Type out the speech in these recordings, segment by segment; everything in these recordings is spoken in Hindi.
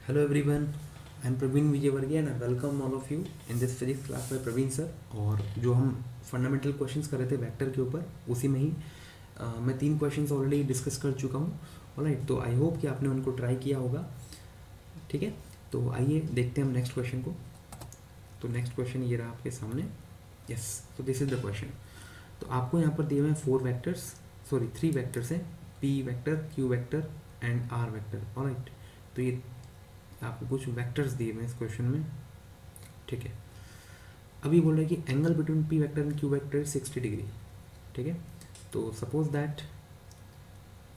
Hello everyone, I am Praveen Vijayvargiya and I welcome all of you in this physics class by Praveen sir। और जो हम फंडामेंटल क्वेश्चंस कर रहे थे वेक्टर के ऊपर उसी में ही मैं 3 क्वेश्चंस ऑलरेडी डिस्कस कर चुका हूँ। ऑलराइट, तो आई होप कि आपने उनको ट्राई किया होगा। ठीक है, तो आइए देखते हैं हम नेक्स्ट क्वेश्चन को। तो नेक्स्ट क्वेश्चन ये रहा आपके सामने। यस, तो दिस इज द क्वेश्चन। तो आपको यहाँ पर दिए हुए हैं 3 वेक्टर्स हैं, P vector, Q vector and R vector. Alright, तो ये आपको कुछ वेक्टर्स दिए हुए हैं इस क्वेश्चन में। ठीक है, अभी बोल रहे हैं कि angle between P vector and Q vector 60 degree. ठीक है, तो सपोज दैट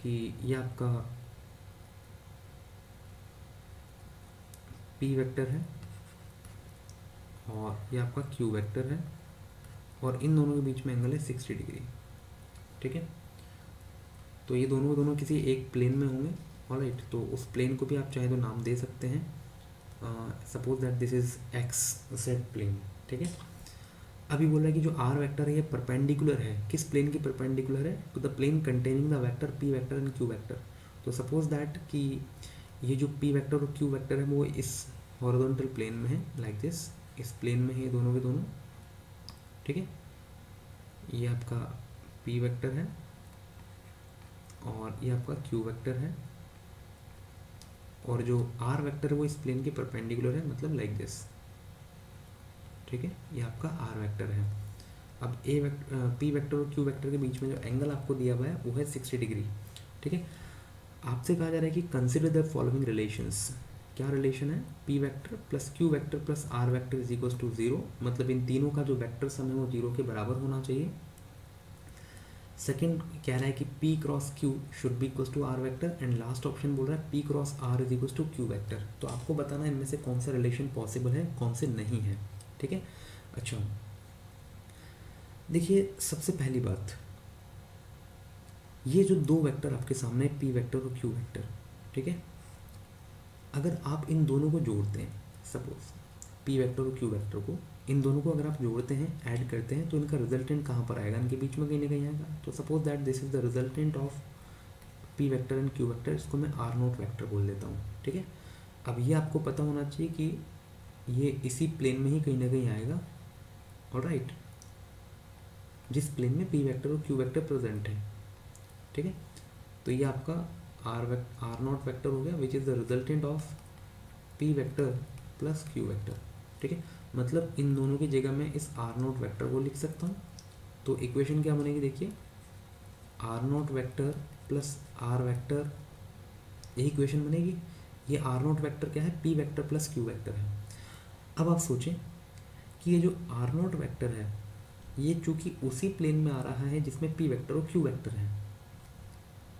कि ये आपका पी वेक्टर है और ये आपका क्यू वेक्टर है और इन दोनों के बीच में एंगल है 60 डिग्री। ठीक है, तो ये दोनों किसी एक प्लेन में होंगे। ऑलराइट, तो उस प्लेन को भी आप चाहे तो नाम दे सकते हैं। Suppose that this is X Z plane. ठीक है, अभी बोल रहा है कि जो आर वेक्टर है ये परपेंडिकुलर है, किस प्लेन की परपेंडिकुलर है? To the plane containing the vector P vector and Q vector. तो सपोज दैट कि ये जो पी वेक्टर और क्यू वेक्टर है वो इस हॉरिजॉन्टल प्लेन में है, लाइक दिस, इस प्लेन में है ये दोनों के दोनों। ठीक है, ये आपका पी वेक्टर है और ये आपका क्यू वेक्टर है और जो आर वेक्टर है वो इस प्लेन के परपेंडिकुलर है, मतलब लाइक दिस। ठीक है, ये आपका आर वेक्टर है। अब पी वेक्टर और क्यू वेक्टर के बीच में जो एंगल आपको दिया हुआ है वो है 60 डिग्री। ठीक है, आपसे कहा जा रहा है कि कंसिडर द फॉलोइंग रिलेशंस। क्या रिलेशन है? P vector plus Q vector plus R vector is equal to 0, मतलब इन तीनों का जो वेक्टर सम है वो 0 के बराबर होना चाहिए। सेकेंड कह रहा है कि P cross Q should be equal to R vector and last option बोल रहा है P cross R is equal to Q vector. तो आपको बताना है इनमें से कौन सा रिलेशन पॉसिबल है, कौन से नहीं है। ठीक है, अच्छा देखिए, सबसे पहली बात, ये जो दो वेक्टर आपके सामने है P वेक्टर और Q वेक्टर, ठीक है, अगर आप इन दोनों को जोड़ते हैं, सपोज P वेक्टर और Q वेक्टर को, इन दोनों को अगर आप जोड़ते हैं, ऐड करते हैं, तो इनका रिजल्टेंट कहाँ पर आएगा? इनके बीच में कहीं ना कहीं आएगा। तो suppose that this is the resultant of P vector and Q vector, इसको मैं आर नोट वेक्टर बोल देता हूँ। ठीक है, अब ये आपको पता होना चाहिए कि ये इसी प्लेन में ही कहीं ना कहीं आएगा। ऑलराइट, जिस प्लेन में पी वेक्टर और क्यू वेक्टर प्रेजेंट है। ठीक है, तो ये आपका आर नोट वेक्टर हो गया, which is the resultant of P vector plus Q vector. ठीक है, मतलब इन दोनों की जगह मैं इस आर नोट वेक्टर को लिख सकता हूँ। तो इक्वेशन क्या बनेगी? देखिए, R naught vector plus R vector, यही इक्वेशन बनेगी। ये आर नोट वेक्टर क्या है? P vector plus Q vector है। अब आप सोचें कि ये जो आर नोट वेक्टर है ये चूंकि उसी प्लेन में आ रहा है जिसमें पी वेक्टर और क्यू वेक्टर है।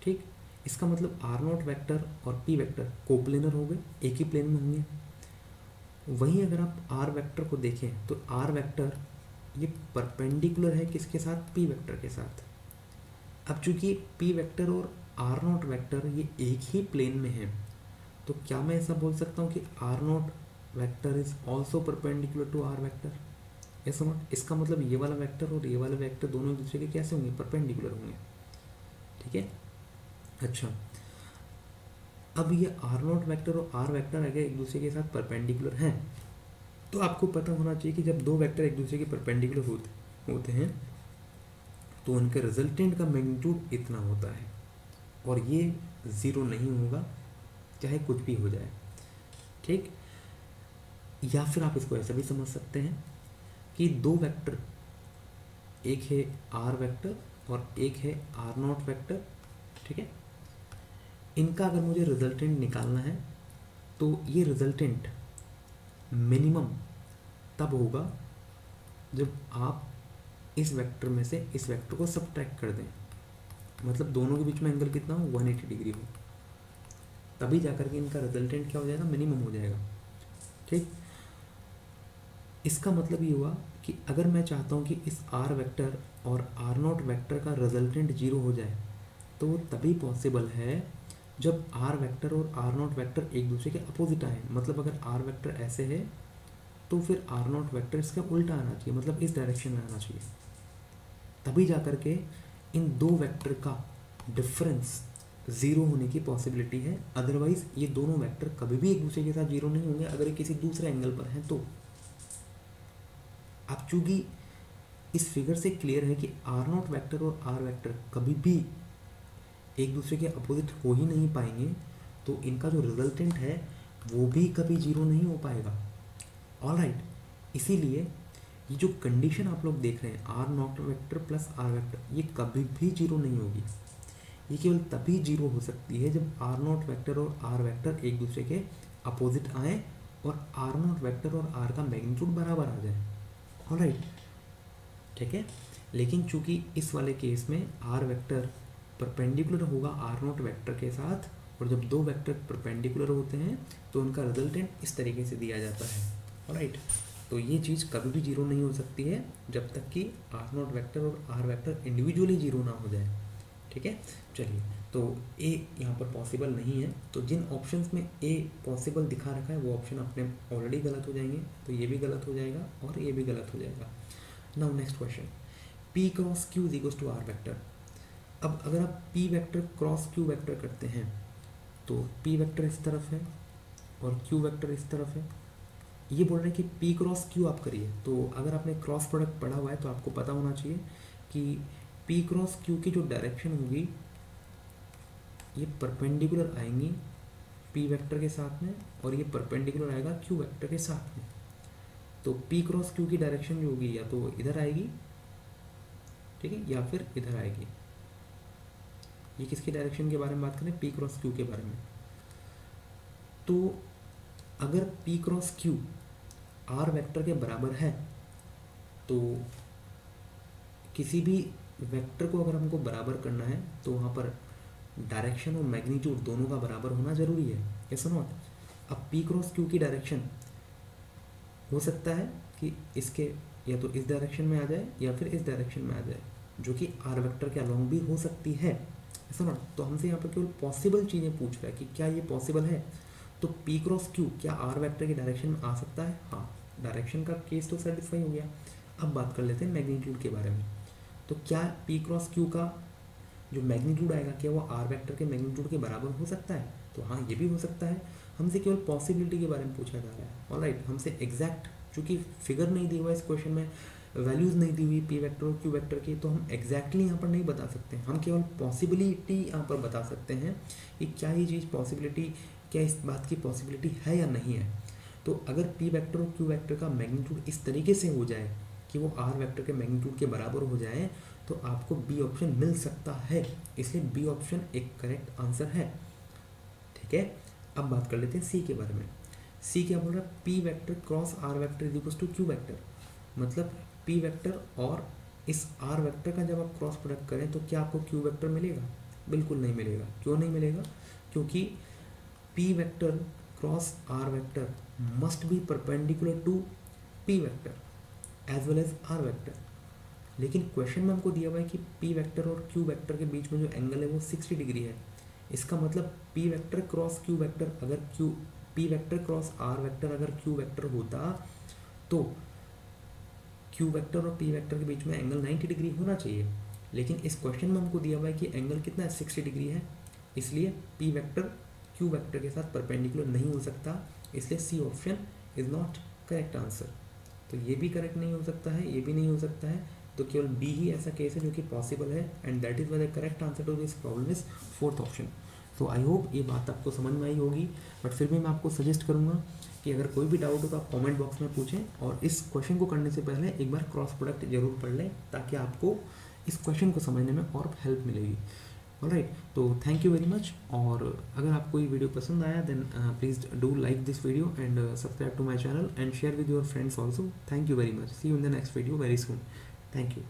ठीक, इसका मतलब आर नोट वेक्टर और पी वेक्टर कोप्लेनर हो गए, एक ही प्लेन में होंगे। वहीं अगर आप आर वेक्टर को देखें तो आर वेक्टर ये परपेंडिकुलर है किसके साथ? पी वेक्टर के साथ। अब चूंकि पी वेक्टर और आर नोट वेक्टर ये एक ही प्लेन में है, तो क्या मैं ऐसा बोल सकता हूँ कि R naught vector is also perpendicular to R vector? ऐसा नोट, इसका मतलब ये वाला वेक्टर और ये वाला वेक्टर दोनों एक दूसरे के कैसे होंगे? परपेंडिकुलर होंगे। ठीक है, अच्छा, अब ये आर नोट वेक्टर और आर वेक्टर अगर एक दूसरे के साथ परपेंडिकुलर हैं, तो आपको पता होना चाहिए कि जब दो वेक्टर एक दूसरे के परपेंडिकुलर होते हैं तो उनके रिजल्टेंट का मैग्नीट्यूड इतना होता है और ये ज़ीरो नहीं होगा चाहे कुछ भी हो जाए। ठीक, या फिर आप इसको ऐसा भी समझ सकते हैं कि दो वेक्टर, एक है आर वेक्टर और एक है आर नॉट वेक्टर। ठीक है, इनका अगर मुझे रिजल्टेंट निकालना है तो ये रिजल्टेंट मिनिमम तब होगा जब आप इस वेक्टर में से इस वेक्टर को सब्ट्रैक्ट कर दें, मतलब दोनों के बीच में एंगल कितना हो? 180 डिग्री हो, तभी जाकर के इनका रिजल्टेंट क्या हो जाएगा? मिनिमम हो जाएगा। ठीक, इसका मतलब ये हुआ कि अगर मैं चाहता हूँ कि इस आर वेक्टर और आर नॉट वेक्टर का रिजल्टेंट 0 हो जाए तो वो तभी पॉसिबल है जब आर वेक्टर और आर नॉट वेक्टर एक दूसरे के अपोजिट आए। मतलब अगर आर वेक्टर ऐसे है तो फिर आर नॉट वेक्टर इसका उल्टा आना चाहिए, मतलब इस डायरेक्शन में आना चाहिए, तभी जा कर के इन दो वेक्टर का डिफरेंस ज़ीरो होने की पॉसिबिलिटी है, अदरवाइज ये दोनों वेक्टर कभी भी एक दूसरे के साथ जीरो नहीं होंगे अगर ये किसी दूसरे एंगल पर हैं तो। अब चूंकि इस फिगर से क्लियर है कि आर नॉट वेक्टर और आर वेक्टर कभी भी एक दूसरे के अपोजिट हो ही नहीं पाएंगे, तो इनका जो रिजल्टेंट है वो भी कभी जीरो नहीं हो पाएगा। ऑलराइट, इसीलिए ये जो कंडीशन आप लोग देख रहे हैं R naught vector plus R vector, ये कभी भी जीरो नहीं होगी। ये केवल तभी जीरो हो सकती है जब आर नॉट वेक्टर और आर वेक्टर एक दूसरे के अपोजिट आए और आर नॉट वेक्टर और आर का मैग्नीट्यूड बराबर आ जाए। ऑलराइट, ठीक है। लेकिन चूंकि इस वाले केस में आर वेक्टर परपेंडिकुलर होगा आर नॉट वेक्टर के साथ, और जब दो वेक्टर परपेंडिकुलर होते हैं तो उनका रिजल्टेंट इस तरीके से दिया जाता है। ऑलराइट, तो ये चीज़ कभी भी जीरो नहीं हो सकती है जब तक कि आर नॉट वेक्टर और आर वेक्टर इंडिविजुअली जीरो ना हो जाए। ठीक है, चलिए, तो ए यहाँ पर पॉसिबल नहीं है, तो जिन ऑप्शंस में ए पॉसिबल दिखा रखा है वो ऑप्शन अपने ऑलरेडी गलत हो जाएंगे, तो ये भी गलत हो जाएगा और ये भी गलत हो जाएगा। Now next question, P cross Q is equals to R vector. अब अगर आप P vector cross Q vector करते हैं तो पी वेक्टर इस तरफ है और क्यू वेक्टर इस तरफ है। ये बोल रहे हैं कि पी क्रॉस क्यू आप करिए, तो अगर आपने क्रॉस प्रोडक्ट पढ़ा हुआ है तो आपको पता होना चाहिए कि पी क्रॉस क्यू की जो डायरेक्शन होगी ये परपेंडिकुलर आएंगी पी वेक्टर के साथ में, और ये परपेंडिकुलर आएगा क्यू वेक्टर के साथ में। तो पी क्रॉस क्यू की डायरेक्शन जो होगी या तो इधर आएगी, ठीक है, या फिर इधर आएगी। ये किसकी डायरेक्शन के बारे में बात करें, पी क्रॉस क्यू के बारे में। तो अगर P cross Q R vector के बराबर है तो किसी भी वेक्टर को अगर हमको बराबर करना है तो वहाँ पर डायरेक्शन और मैग्नीट्यूड दोनों का बराबर होना जरूरी है, यस और नॉट। अब पी क्रॉस क्यू की डायरेक्शन हो सकता है कि इसके या तो इस डायरेक्शन में आ जाए या फिर इस डायरेक्शन में आ जाए, जो कि आर वेक्टर के अलॉन्ग भी हो सकती है, यस और नॉट। तो हमसे यहाँ पर केवल पॉसिबल चीज़ें पूछ रहा है कि क्या ये पॉसिबल है। तो पी क्रॉस क्यू क्या आर वेक्टर की डायरेक्शन में आ सकता है, हाँ, डायरेक्शन का केस तो सेटिस्फाई हो गया। अब बात कर लेते हैं मैग्नीट्यूड के बारे में। तो क्या पी क्रॉस क्यू का जो मैग्नीट्यूड आएगा क्या वो आर वेक्टर के मैग्नीट्यूड के बराबर हो सकता है, तो हाँ, ये भी हो सकता है। हमसे केवल पॉसिबिलिटी के बारे में पूछा जा रहा है। ऑलराइट, हमसे एग्जैक्ट चूंकि फिगर नहीं दी हुआ इस क्वेश्चन में, वैल्यूज़ नहीं दी हुई पी वेक्टर और क्यू वेक्टर की, तो हम एग्जैक्टली यहाँ पर नहीं बता सकते। हम केवल पॉसिबिलिटी यहाँ पर बता सकते हैं कि क्या ये चीज़ पॉसिबिलिटी, क्या इस बात की पॉसिबिलिटी है या नहीं है। तो अगर पी वेक्टर और क्यू वेक्टर का मैग्नीट्यूड इस तरीके से हो जाए कि वो आर वेक्टर के मैग्नीट्यूड के बराबर हो जाए तो आपको बी ऑप्शन मिल सकता है, इसलिए बी ऑप्शन एक करेक्ट आंसर है। ठीक है, अब बात कर लेते हैं सी के बारे में। सी क्या बोल रहा है, P vector cross R vector is equal to Q vector. मतलब पी वेक्टर और इस आर वेक्टर का जब आप क्रॉस प्रोडक्ट करें तो क्या आपको क्यू वेक्टर मिलेगा, बिल्कुल नहीं मिलेगा। क्यों नहीं मिलेगा, क्योंकि P vector cross R vector must be perpendicular to P vector as well as R vector. लेकिन क्वेश्चन में हमको दिया हुआ है कि पी वेक्टर और क्यू वेक्टर के बीच में जो एंगल है वो 60 डिग्री है। इसका मतलब P vector cross Q vector अगर P vector cross R vector अगर क्यू वेक्टर होता तो क्यू वेक्टर और पी वेक्टर के बीच में एंगल 90 डिग्री होना चाहिए। लेकिन इस क्वेश्चन में हमको दिया हुआ है कि एंगल कितना है, 60 डिग्री है, इसलिए पी वेक्टर क्यू वेक्टर के साथ परपेंडिकुलर नहीं हो सकता, इसलिए C option is not correct answer. तो ये भी करेक्ट नहीं हो सकता है, ये भी नहीं हो सकता है, तो केवल बी ही ऐसा केस है जो कि पॉसिबल है, and that is why the correct answer to this problem is fourth option. तो आई होप ये बात आपको समझ में आई होगी, बट फिर भी मैं आपको सजेस्ट करूँगा कि अगर कोई भी डाउट हो तो आप कमेंट बॉक्स में पूछें, और इस क्वेश्चन को करने से पहले एक बार क्रॉस प्रोडक्ट जरूर पढ़ लें ताकि आपको इस क्वेश्चन को समझने में और हेल्प मिलेगी। ऑलराइट, तो थैंक यू वेरी मच, और अगर आपको ये वीडियो पसंद आया then please do like this video and subscribe to my channel and share with your friends also. Thank you very much, see you in the next video very soon. Thank you.